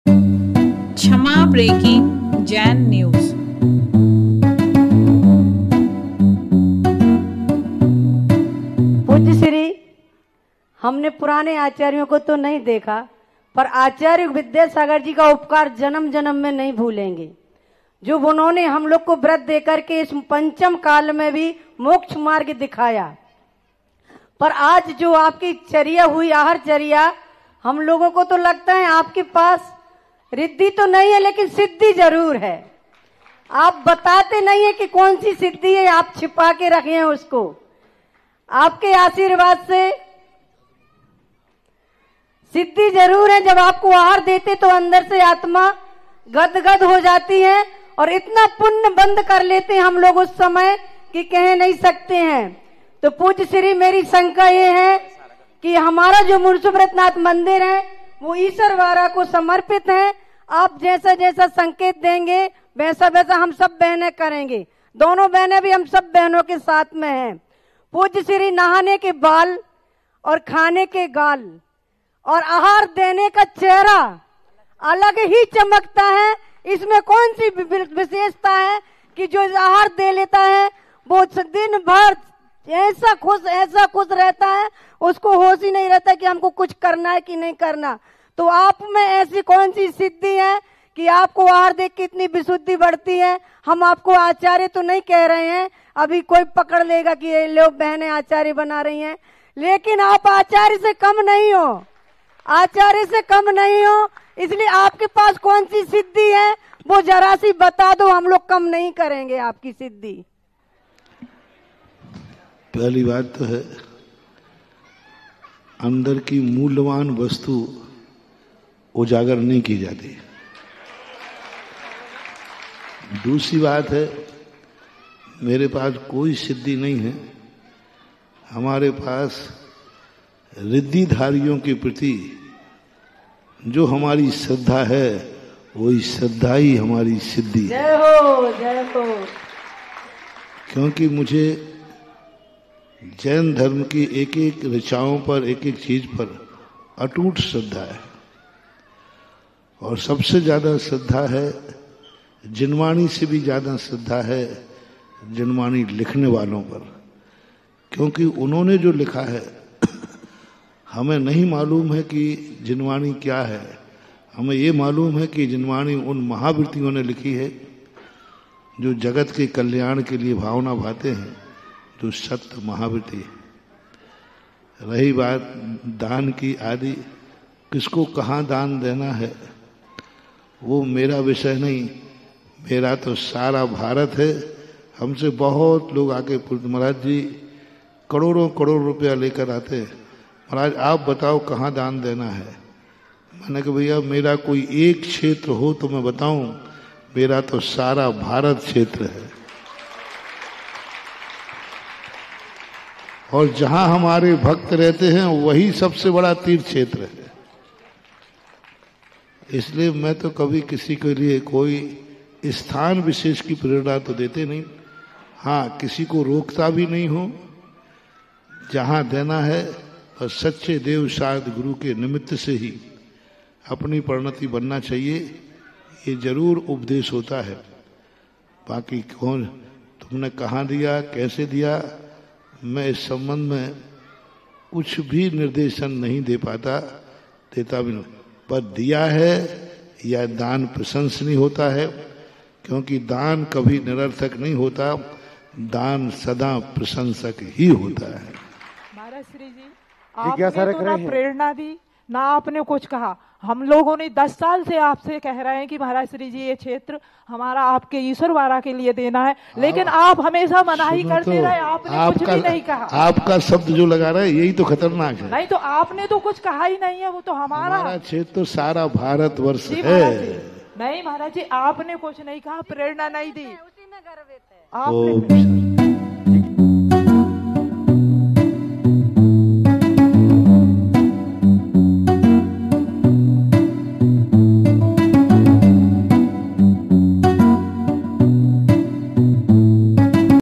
क्षमा breaking Jain news. पूज्य श्री, हमने पुराने आचार्यों को तो नहीं देखा, पर आचार्य विद्यासागर जी का उपकार जन्म जन्म में नहीं भूलेंगे। जो उन्होंने हम लोग को व्रत देकर के इस पंचम काल में भी मोक्ष मार्ग दिखाया। पर आज जो आपकी चर्या हुई, आहार चर्या, हम लोगों को तो लगता है आपके पास रिद्धि तो नहीं है, लेकिन सिद्धि जरूर है। आप बताते नहीं है कि कौन सी सिद्धि है, आप छिपा के रखे हैं उसको। आपके आशीर्वाद से सिद्धि जरूर है। जब आपको आहार देते तो अंदर से आत्मा गदगद हो जाती है और इतना पुण्य बंद कर लेते हैं हम लोग उस समय कि कह नहीं सकते हैं। तो पूज्य श्री, मेरी शंका ये है कि हमारा जो मुंसुव्रतनाथ मंदिर है वो ईश्वरवारा को समर्पित है। आप जैसा जैसा संकेत देंगे वैसा वैसा हम सब बहनें करेंगे। दोनों बहनें भी हम सब बहनों के साथ में हैं। पूज्य श्री, नहाने के बाल और खाने के गाल और आहार देने का चेहरा अलग ही चमकता है। इसमें कौन सी विशेषता है कि जो आहार दे लेता है वो दिन भर ऐसा खुश रहता है, उसको होश ही नहीं रहता कि हमको कुछ करना है कि नहीं करना। तो आप में ऐसी कौन सी सिद्धि है कि आपको आहार देख के इतनी विशुद्धि बढ़ती है? हम आपको आचार्य तो नहीं कह रहे हैं, अभी कोई पकड़ लेगा कि ये लोग बहनें आचार्य बना रही हैं, लेकिन आप आचार्य से कम नहीं हो, आचार्य से कम नहीं हो। इसलिए आपके पास कौन सी सिद्धि है वो जरा सी बता दो, हम लोग कम नहीं करेंगे आपकी सिद्धि। पहली बात तो है, अंदर की मूल्यवान वस्तु उजागर नहीं की जाती। दूसरी बात है, मेरे पास कोई सिद्धि नहीं है। हमारे पास रिद्धिधारियों के प्रति जो हमारी श्रद्धा है वही श्रद्धा ही हमारी सिद्धि है। जय हो, जय हो। क्योंकि मुझे जैन धर्म की एक एक ऋचाओं पर, एक एक चीज पर अटूट श्रद्धा है। और सबसे ज्यादा श्रद्धा है, जिनवाणी से भी ज्यादा श्रद्धा है जिनवाणी लिखने वालों पर। क्योंकि उन्होंने जो लिखा है, हमें नहीं मालूम है कि जिनवाणी क्या है। हमें ये मालूम है कि जिनवाणी उन महावृत्तियों ने लिखी है जो जगत के कल्याण के लिए भावना भाते हैं, जो सत्य महावृत्ति है। रही बात दान की आदि, किसको कहाँ दान देना है वो मेरा विषय नहीं। मेरा तो सारा भारत है। हमसे बहुत लोग आके पूछते, महाराज जी करोड़ों करोड़ रुपया लेकर आते हैं, महाराज आप बताओ कहाँ दान देना है। मैंने कहा भैया मेरा कोई एक क्षेत्र हो तो मैं बताऊं, मेरा तो सारा भारत क्षेत्र है। और जहां हमारे भक्त रहते हैं वही सबसे बड़ा तीर्थ क्षेत्र है। इसलिए मैं तो कभी किसी के लिए कोई स्थान विशेष की प्रेरणा तो देते नहीं। हाँ, किसी को रोकता भी नहीं हूं। जहां देना है और सच्चे देव शायद गुरु के निमित्त से ही अपनी परिणति बनना चाहिए, ये जरूर उपदेश होता है। बाकी कौन तुमने कहाँ दिया, कैसे दिया, मैं इस संबंध में कुछ भी निर्देशन नहीं दे पाता, देता भी नहीं। पर दिया है या दान प्रशंसनीय होता है, क्योंकि दान कभी निरर्थक नहीं होता, दान सदा प्रशंसक ही होता है। महाराज श्री जी, आपने तो ना प्रेरणा दी ना आपने कुछ कहा। हम लोगों ने 10 साल से आपसे कह रहे हैं कि महाराज श्री जी ये क्षेत्र हमारा आपके ईश्वरवारा के लिए देना है, लेकिन आप हमेशा मनाही करते रहे, आपने कुछ भी नहीं कहा। आपका शब्द जो लगा रहा है यही तो खतरनाक है। नहीं तो आपने तो कुछ कहा ही नहीं है, वो तो हमारा क्षेत्र तो सारा भारतवर्ष है। नहीं महाराज जी, आपने कुछ नहीं कहा, प्रेरणा नहीं दी। उसी में गर्व है। आपने